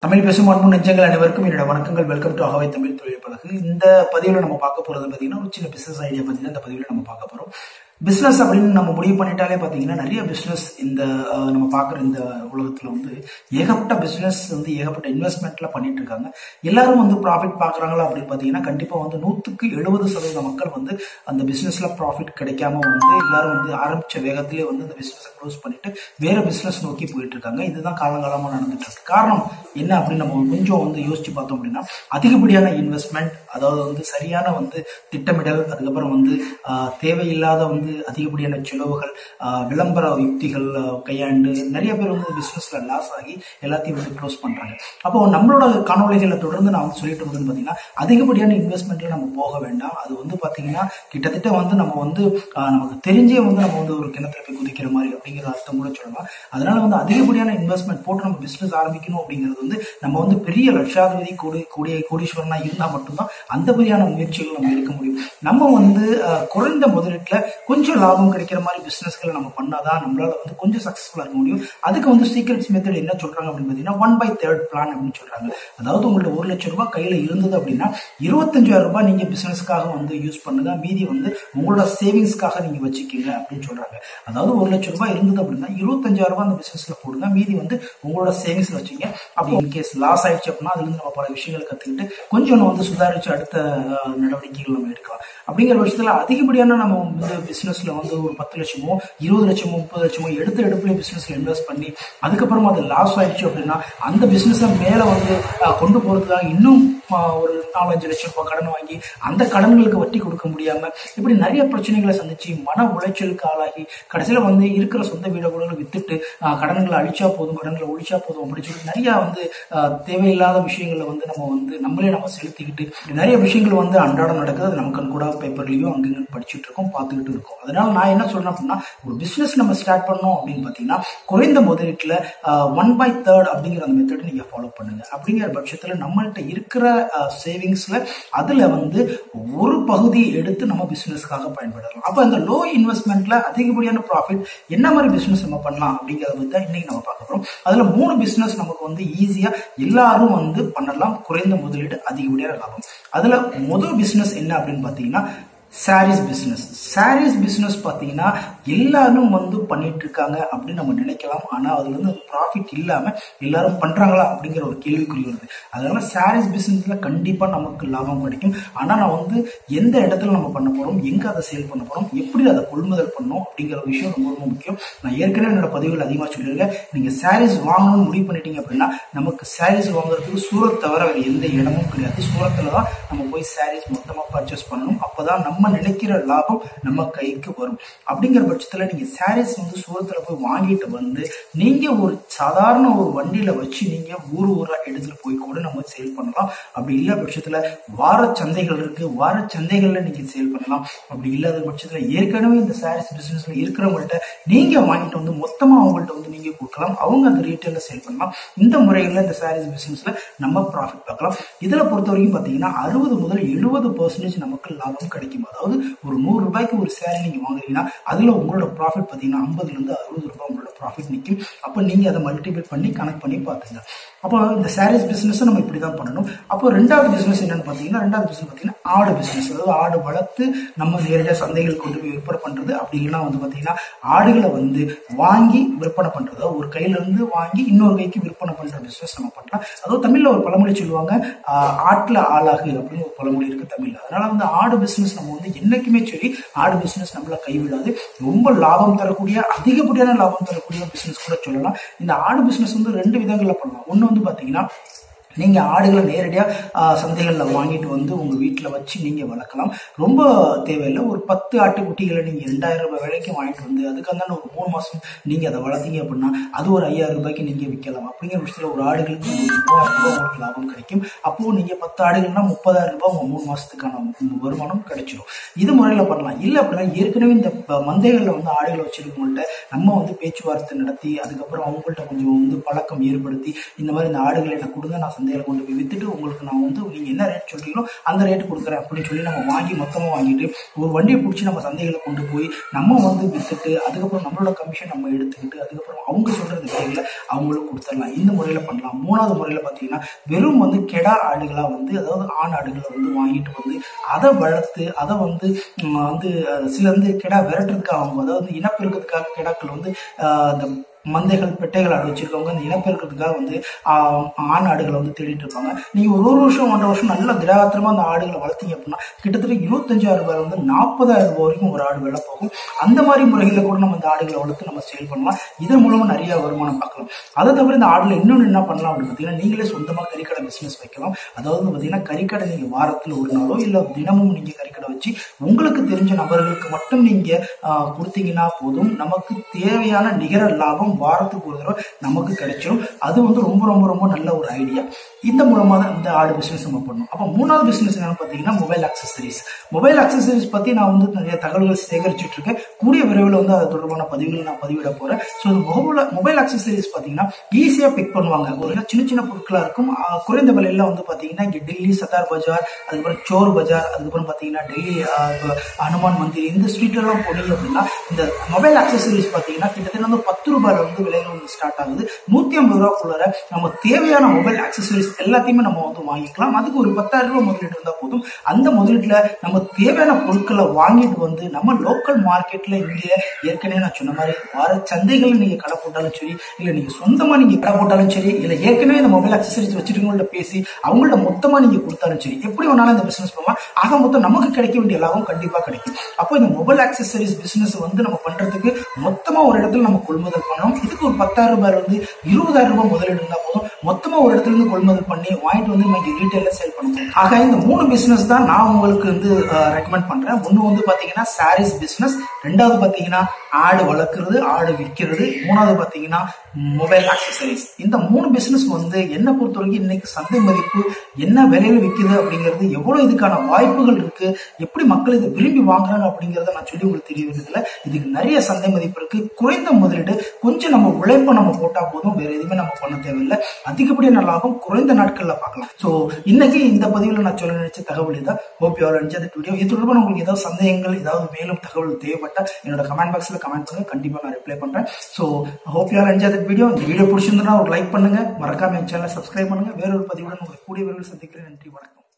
தமிழ் பேசும் அன்பு நெஞ்சங்கள் அனைவருக்கும் என்னோட வணக்கங்கள். வெல்கம் டு அகவை தமிழ் தொழில் பழகு. இந்த பதிவுல நம்ம பார்க்க போறது பாத்தீங்கன்னா ஒரு சின்ன பிசினஸ் ஐடியா பத்தி தான் இந்த பதிவுல நம்ம பார்க்க போறோம். பிசினஸ் அப்படின்னு நம்ம முடிவு பண்ணிட்டாலே பாத்தீங்கன்னா நிறைய பிசினஸ் இந்த நம்ம பாக்குற இந்த உலகத்துல வந்து ஏகப்பட்ட பிசினஸ் வந்து ஏகப்பட்ட இன்வெஸ்ட்மெண்ட்ல பண்ணிட்டு இருக்காங்க. எல்லாரும் வந்து ப்ராஃபிட் பாக்குறாங்களா அப்படின்னு பாத்தீங்கன்னா கண்டிப்பா வந்து 100% மக்கள் வந்து அந்த பிசினஸ்ல ப்ராஃபிட் கிடைக்காம வந்து எல்லாரும் வந்து ஆரம்பிச்ச வேகத்திலே வந்து அந்த பிசினஸ் க்ளோஸ் பண்ணிட்டு வேற பிசினஸ் நோக்கி போயிட்டு இருக்காங்க. இதுதான் காலங்காலமா நடந்துட்டு இருக்கு. காரணம் என்ன அப்படின்னு நம்ம கொஞ்சம் வந்து யோசிச்சு பார்த்தோம் அப்படின்னா அதிகப்படியான இன்வெஸ்ட்மெண்ட், அதாவது வந்து சரியான வந்து திட்டமிடல், அதுக்கப்புறம் வந்து தேவையில்லாத வந்து அதிகப்படியான செலவுகள், விளம்பர யுக்திகள் கையாண்டு நிறைய பேர் வந்து பிசினஸ்ல லாஸ் ஆகி எல்லாத்தையும் வந்து க்ளோஸ் பண்றாங்க. அப்போ நம்மளோட காணொலிகளை தொடர்ந்து நான் வந்து சொல்லிட்டு இருந்தது பாத்தீங்கன்னா அதிகப்படியான இன்வெஸ்ட்மெண்ட்ல நம்ம போக வேண்டாம். அது வந்து பாத்தீங்கன்னா கிட்டத்தட்ட வந்து நம்ம வந்து நமக்கு தெரிஞ்சே வந்து நம்ம வந்து ஒரு கிணத்துல போய் குதிக்கிற மாதிரி அப்படிங்கிற அர்த்தம் கூட சொல்லலாம். அதனால வந்து அதிகப்படியான இன்வெஸ்ட்மெண்ட் போட்டு நம்ம பிசினஸ் ஆரம்பிக்கணும் அப்படிங்கிறது வந்து நம்ம வந்து பெரிய லட்சாதிபதி கோடீஸ்வரனா இருந்தா மட்டும்தான் அந்த மாதிரியான முயற்சிகள் நம்ம எடுக்க முடியும். நம்ம வந்து குறைந்த முதலீட்டுல கொஞ்சம் லாபம் கிடைக்கிற மாதிரி பிசினஸ்களை நம்ம பண்ணாதான் நம்மளால வந்து கொஞ்சம் சக்சஸ்ஃபுல்லா இருக்க முடியும். அதுக்கு வந்து சீக்ரெட்ஸ் மெத்தட் என்ன சொல்றாங்க அப்படின்னு பாத்தீங்கன்னா 1/3 பிளான் அப்படின்னு சொல்றாங்க. அதாவது உங்கள்ட்ட 1 லட்சம் ரூபாய் கையில இருந்தது அப்படின்னா 25,000 ரூபாய் நீங்க பிசினஸ்க்காக வந்து யூஸ் பண்ணுங்க, மீதி வந்து உங்களோட சேவிங்ஸ்க்காக நீங்க வச்சுக்கீங்க அப்படின்னு சொல்றாங்க. அதாவது 1 லட்சம் ரூபாய் இருந்தது அப்படின்னா 25,000 ரூபாய் அந்த பிசினஸ்ல போடுங்க, மீதி வந்து உங்களோட சேவிங்ஸ்ல வச்சுங்க. அப்படி இன்கேஸ் லாஸ் ஆயிடுச்சு அப்படின்னா அதுல இருந்து நம்ம பல விஷயங்களை கத்துக்கிட்டு கொஞ்சம் வந்து சுதாரிச்சு அடுத்த நடவடிக்கைகள் நம்ம எடுக்கலாம். அப்படிங்கிற பட்சத்துல அதிகப்படியான நம்ம வந்து பிசினஸ்ல வந்து ஒரு 10 லட்சமோ 20 லட்சமோ 30 லட்சமோ எடுப்புல பிசினஸ்ல இன்வெஸ்ட் பண்ணி அதுக்கப்புறமா அது லாஸ் ஆயிடுச்சு அப்படின்னா அந்த பிசினஸ் மேல வந்து கொண்டு போறதுக்காக இன்னும் ஒரு 4-5 லட்சம் ரூபாய் கடன் வாங்கி அந்த கடன்களுக்கு வட்டி கொடுக்க முடியாம இப்படி நிறைய பிரச்சனைகளை சந்திச்சு மன உளைச்சலுக்கு ஆளாகி கடைசியில வந்து இருக்கிற சொந்த வீடுகளை வித்துட்டு கடன்களை அழிச்சா போதும், கடன்களை ஒழிச்சா போதும் அப்படின்னு சொல்லி நிறைய வந்து தேவையில்லாத விஷயங்களை வந்து நம்மளே செலுத்திக்கிட்டு நிறைய விஷயங்கள் வந்து அன்றாடம் நடக்குது. அது நமக்கு கூட பேப்பர்லயும் அங்கங்க படிச்சுட்டு இருக்கோம், பார்த்துக்கிட்டு இருக்கோம். அதனால நான் என்ன சொல்றேன் அப்படின்னா ஒரு பிசினஸ் நம்ம ஸ்டார்ட் பண்ணோம் அப்படின்னு பாத்தீங்கன்னா குறைந்த முதலீட்டுல 1/3 அப்படிங்கிற அந்த மெத்தட் நீங்க ஃபாலோ பண்ணுங்க. அப்படிங்கிற பட்சத்துல நம்மள்ட்ட இருக்கிற சேவிங்ஸ்ல அதுல வந்து ஒரு பகுதியை எடுத்து நம்ம பிசினஸ்க்காக பயன்படுத்தலாம். அப்ப அந்த லோ இன்வெஸ்ட்மெண்ட்ல அதிகப்படியான ப்ராஃபிட் என்ன மாதிரி பிசினஸ் நம்ம பண்ணலாம் அப்படிங்கறத பத்தி தான் இன்னைக்கு நம்ம பார்க்க போறோம். அதுல 3 பிசினஸ் நமக்கு வந்து ஈஸியா எல்லாரும் வந்து பண்ணலாம், குறைந்த முதலீடு அதிகப்படியான லாபம். அதுல முதல் பிசினஸ் என்ன அப்படின்னு பாத்தீங்கன்னா சாரீஸ் பிசினஸ். சாரீஸ் பிசினஸ் பாத்தீங்கன்னா எல்லாரும் வந்து பண்ணிட்டு இருக்காங்க அப்படின்னு நம்ம நினைக்கலாம். ஆனா அதுல இருந்து ப்ராஃபிட் இல்லாம எல்லாரும் பண்றாங்களா அப்படிங்கிற ஒரு கேள்விக்குறி வருது. அதனால சாரீஸ் பிசினஸ்ல கண்டிப்பா நமக்கு லாபம் கிடைக்கும். ஆனா நான் வந்து எந்த இடத்துல நம்ம பண்ண போறோம், எங்க அதை சேல் பண்ண போறோம், எப்படி அதை கொள்முதல் பண்ணணும் அப்படிங்கிற விஷயம் ரொம்ப ரொம்ப முக்கியம். நான் ஏற்கனவே என்னோட பதிவுகள் அதிகமா சொல்லியிருக்கேன். நீங்க சாரீஸ் வாங்கணும்னு முடிவு பண்ணிட்டீங்க அப்படின்னா நமக்கு சாரீஸ் வாங்குறதுக்கு சூரத் தவிர வேற எந்த இடமும் கிடையாது. சூரத்துல தான் நம்ம போய் சாரீஸ் மொத்தமா பர்ச்சேஸ் பண்ணணும். அப்பதான் நம்ம நினைக்கிற லாபம் நம்ம கைக்கு வரும். அப்படிங்கிற பட்சத்துல நீங்க சாரீஸ் வந்து சூரத்துல போய் வாங்கிட்டு வந்து நீங்க ஒரு சாதாரண ஒரு வண்டியில வச்சு நீங்க ஊரா எடுத்துட்டு போய் கூட நம்ம சேல் பண்ணலாம். அப்படி இல்ல பட்சத்துல வார சந்தைகள் இருக்கு, வார சந்தைகள்ல நீங்க சேல் பண்ணலாம். அப்படி இல்லாத பட்சத்துல ஏற்கனவே இந்த சாரீஸ் பிசினஸ்ல இருக்கிறவங்கள்ட்ட நீங்க வாங்கிட்டு வந்து மொத்தமா அவங்கள்ட்ட வந்து நீங்க கொடுக்கலாம், அவங்க அந்த ரீட்டைல்ல சேல் பண்ணலாம். இந்த முறைகள்ல இந்த சாரீஸ் பிசினஸ்ல நம்ம ப்ராஃபிட் பார்க்கலாம். இதுல பொறுத்த வரைக்கும் பாத்தீங்கன்னா 60 முதல் 70% நமக்கு லாபம் கிடைக்கும். அதாவது ஒரு 100 ரூபாய்க்கு ஒரு சேரீ நீங்க வாங்குறீங்கன்னா அதுல உங்களோட ப்ராஃபிட் பாத்தீங்கன்னா 50 இருந்து 60 ரூபாய் உங்களோட ப்ராஃபிட் நிற்கும். அப்ப நீங்க அதை மல்டிபிள் பண்ணி கனெக்ட் பண்ணி பாத்துங்க. அப்போ இந்த சாரீஸ் பிசினஸ் நம்ம இப்படிதான் பண்ணணும். அப்போ ரெண்டாவது பிசினஸ் என்னன்னு பாத்தீங்கன்னா ஆடு பிசினஸ். அதாவது ஆடு வளர்த்து நம்ம நேரடியாக சந்தைகள் கொண்டு போய் விற்பனை பண்றது. அப்படி இல்லைன்னா வந்து பாத்தீங்கன்னா ஆடுகளை வந்து வாங்கி விற்பனை பண்றது, ஒரு கையில இருந்து வாங்கி இன்னொரு கைக்கு விற்பனை பண்ற பிசினஸ் நம்ம பண்ணலாம். அதாவது தமிழ்ல ஒரு பழமொழி சொல்லுவாங்க, ஆட்டுல ஆளாகு அப்படின்னு ஒரு பழமொழி இருக்கு தமிழ்ல. அதனால வந்து ஆடு பிசினஸ் நம்ம வந்து என்னைக்குமே சரி ஆடு பிசினஸ் நம்மள கைவிடாது. ரொம்ப லாபம் தரக்கூடிய அதிகப்படியான லாபம் தரக்கூடிய பிசினஸ் கூட சொல்லலாம். இந்த ஆடு பிசினஸ் வந்து 2 விதங்கள்ல பண்ணலாம். ஒண்ணு வந்து பாத்தீங்கன்னா நீங்க ஆடுகளை நேரடியா சந்தைகள்ல வாங்கிட்டு வந்து உங்க வீட்டுல வச்சு நீங்க வளர்க்கலாம். ரொம்ப தேவையில்லை. ஒரு 10 ஆட்டுக்குட்டிகளை நீங்க 2000 ரூபாய் விலைக்கு வாங்கிட்டு வந்து அதுக்கான ஒரு 3 மாசம் நீங்க அதை வளர்த்தீங்க அப்படின்னா அது ஒரு 5000 ரூபாய்க்கு நீங்க விற்கலாம். அப்படிங்கிற விஷயத்துல ஒரு ஆடுகளுக்கு 3000 ரூபாய் உங்களுக்கு லாபம் கிடைக்கும். அப்போ நீங்க 10 ஆடுகள்னா 30,000 ரூபாய் உங்க 3 மாசத்துக்கான வருமானம் கிடைச்சிடும். இது முறையில பண்ணலாம். இல்ல அப்படின்னா ஏற்கனவே இந்த மந்தைகள்ல வந்து ஆடுகளை வச்சிருக்கவங்கள்ட்ட நம்ம வந்து பேச்சுவார்த்தை நடத்தி அதுக்கப்புறம் அவங்கள்ட்ட கொஞ்சம் வந்து பழக்கம் ஏற்படுத்தி இந்த மாதிரி இந்த ஆடுகளை எனக்கு கொடுங்க, நான் சந்தையில கொண்டு போய் வித்துட்டு உங்களுக்கு நான் வந்து நீங்க என்ன ரேட் சொல்றீங்களோ அந்த ரேட் கொடுக்குறேன் அப்படின்னு சொல்லி நம்ம வாங்கி மொத்தமா வாங்கிட்டு ஒரு வண்டியை பிடிச்சி நம்ம சந்தைகளை கொண்டு போய் நம்ம வந்து வித்துட்டு அதுக்கப்புறம் நம்மளோட கமிஷன் நம்ம எடுத்துக்கிட்டு அதுக்கப்புறம் அவங்க சொல்றது விலைகளை அவங்களுக்கு கொடுத்துடலாம். இந்த முறையில பண்ணலாம். மூணாவது முறையில பாத்தீங்கன்னா வெறும் வந்து கெடா ஆடுகளா வந்து அதாவது ஆண் ஆடுகளை வந்து வாங்கிட்டு வந்து அதை வளர்த்து அதை வந்து சில வந்து கெடா விரட்டுறதுக்காக அவங்க அதாவது இனப்பெருக்கத்துக்காக கெடாக்கள் வந்து அந்த மந்தைகள் பெட்டைகள் ஆடு வச்சிருக்கவங்க அந்த இனப்பெருக்கிறதுக்காக வந்து ஆண் ஆடுகளை வந்து தேடிட்டு இருப்பாங்க. நீங்க ஒரு வருஷம் 1.5 வருஷம் நல்லா திடாத்திரமா அந்த ஆடுகளை வளர்த்தீங்க அப்படின்னா கிட்டத்தட்ட 25,000 ரூபாய் வந்து 40,000 ரூபாய் வரைக்கும் ஒரு ஆடு விலை போகும். அந்த மாதிரி முறைகளில் கூட நம்ம இந்த ஆடுகளை வளர்த்து நம்ம சேல் பண்ணலாம். இதன் மூலமா நிறைய வருமானம் பார்க்கலாம். அதை தவிர இந்த ஆடுல இன்னொன்று என்ன பண்ணலாம் அப்படின்னு பார்த்தீங்கன்னா நீங்களே சொந்தமா கறிக்கடை பிசினஸ் வைக்கலாம். அதாவது பார்த்தீங்கன்னா கறிக்கடை நீங்க வாரத்தில் ஒரு நாளோ இல்லை தினமும் நீங்க கறிக்கடை வச்சு உங்களுக்கு தெரிஞ்ச நபர்களுக்கு மட்டும் நீங்க கொடுத்தீங்கன்னா போதும் நமக்கு தேவையான நிகர லாபம் வாரத்துக்கு ஒரு தடவை நமக்கு கிடைச்சிடும். அது வந்து ரொம்ப ரொம்ப ரொம்ப நல்ல ஒரு ஐடியா. இந்த மூலமா தான் இந்த ஆடு பிசினஸ் நம்ம பண்ணணும். அப்போ மூணாவது பிசினஸ் என்னன்னு பார்த்தீங்கன்னா மொபைல் ஆக்சசரிஸ். மொபைல் ஆக்சசரிஸ் பத்தி நான் வந்து நிறைய தகவல்கள் சேகரிச்சுட்டு இருக்கேன். கூடிய விரைவில் வந்து அது தொடர்பான பதிவுகள் நான் பதிவிட போறேன். ஸோ மொபைல் ஆக்சசரிஸ் பார்த்தீங்கன்னா ஈஸியா பிக் பண்ணுவாங்க. ஒரு சின்ன சின்ன பொருட்களா இருக்கும். குறைந்த விலையில வந்து பார்த்தீங்கன்னா இங்கே டெல்லி சத்தார் பஜார், அதுக்கப்புறம் சோர் பஜார், அதுக்கப்புறம் பார்த்தீங்கன்னா டெல்லி ஹனுமான் மந்திர் இந்த ஸ்ட்ரீட் எல்லாம் போனீங்க அப்படின்னா இந்த மொபைல் ஆக்சசரிஸ் பார்த்தீங்கன்னா கிட்டத்தட்ட வந்து 10 ரூபாய் வந்து விலைகள் வந்து ஸ்டார்ட் ஆகுது. 150 ரூபாய்க்குள்ள நம்ம தேவையான மொபைல் ஆக்சசரிஸ் எல்லாத்தையுமே நம்ம வந்து வாங்கிக்கலாம். அதுக்கு ஒரு 10,000 ரூபாய் முதலீடு இருந்தா போதும். அந்த முதலீட்டுல நம்ம தேவையான பொருட்களை வாங்கிட்டு வந்து நம்ம லோக்கல் மார்க்கெட்ல இங்கே ஏற்கனவே நான் சொன்ன மாதிரி வார சந்தைகள் நீங்க கடை போட்டாலும் சரி, இல்ல நீங்க சொந்தமா நீங்க கடை போட்டாலும் சரி, இல்ல ஏற்கனவே இந்த மொபைல் ஆக்சசரிஸ் வச்சிருக்கவங்கள்ட்ட பேசி அவங்கள்ட்ட மொத்தமா நீங்க கொடுத்தாலும் சரி, எப்படி வேணாலும் இந்த பிசினஸ் பண்ணலாம். ஆக மொத்தம் நமக்கு கிடைக்க வேண்டிய லாபம் கண்டிப்பா கிடைக்கும். அப்போ இந்த மொபைல் ஆக்சசரிஸ் பிசினஸ் வந்து நம்ம பண்றதுக்கு மொத்தமா ஒரு இடத்துல நம்ம கொள்முதல் பண்ணணும். இதுக்கு ஒரு 10,000 ரூபாய் வந்து 20,000 ரூபாய் முதலீடு இருந்தா போதும். மொத்தமா ஒரு இடத்துல இருந்து கொள்முதல் பண்ணி வாங்கிட்டு வந்து நம்ம ரீட்டைல சேல் பண்ணுவோம். ஆக இந்த 3 பிசினஸ் தான் நான் உங்களுக்கு வந்து ரெக்கமெண்ட் பண்றேன். ஒன்னு வந்து பாத்தீங்கன்னா சாரீஸ் பிசினஸ், ரெண்டாவது பாத்தீங்கன்னா ஆடு வளர்க்கறது, ஆடு விற்கிறது, மூணாவது பாத்தீங்கன்னா மொபைல் ஆக்சசரிஸ். இந்த 3 பிசினஸ் வந்து என்ன பொறுத்த வரைக்கும் இன்னைக்கு சந்தை மதிப்பு என்ன விலையில விற்குது அப்படிங்கிறது, எவ்வளவு இதுக்கான வாய்ப்புகள் இருக்கு, எப்படி மக்கள் இதை விரும்பி வாங்குறாங்க அப்படிங்கறத நான் சொல்லி உங்களுக்கு தெரிய வேண்டியதில்லை. இதுக்கு நிறைய சந்தை மதிப்பு இருக்கு. குறைந்த முதலீடு, கொஞ்சம் நம்ம உழைப்பை நம்ம போட்டா போதும், வேற எதுவுமே நம்ம பண்ண தேவையில்லை. அதிகப்படியான லாபம் குறைந்த நாட்கள்ல பார்க்கலாம். சோ இன்னைக்கு இந்த பதிவுல நான் சொல்ல நினைச்ச தகவல் இதான். Hope you all enjoy the video. இது தொடர்பான உங்களுக்கு ஏதாவது சந்தேகங்கள், ஏதாவது மேலும் தகவல் தேவைப்பட்டா என்னோட கமெண்ட் பாக்ஸ்ல கமெண்ட் பண்ணுங்க. கண்டிப்பா நான் ரிப்ளை பண்றேன். So hope you all enjoy the video. இந்த வீடியோ பிடிச்சிருந்தா ஒரு லைக் பண்ணுங்க, மறக்காம என் சேனலை சப்ஸ்கிரைப் பண்ணுங்க. வேறொரு பதிவுடன் உங்களுக்கு கூடிய விரைவில் சந்திக்கிறேன். நன்றி, வணக்கம்.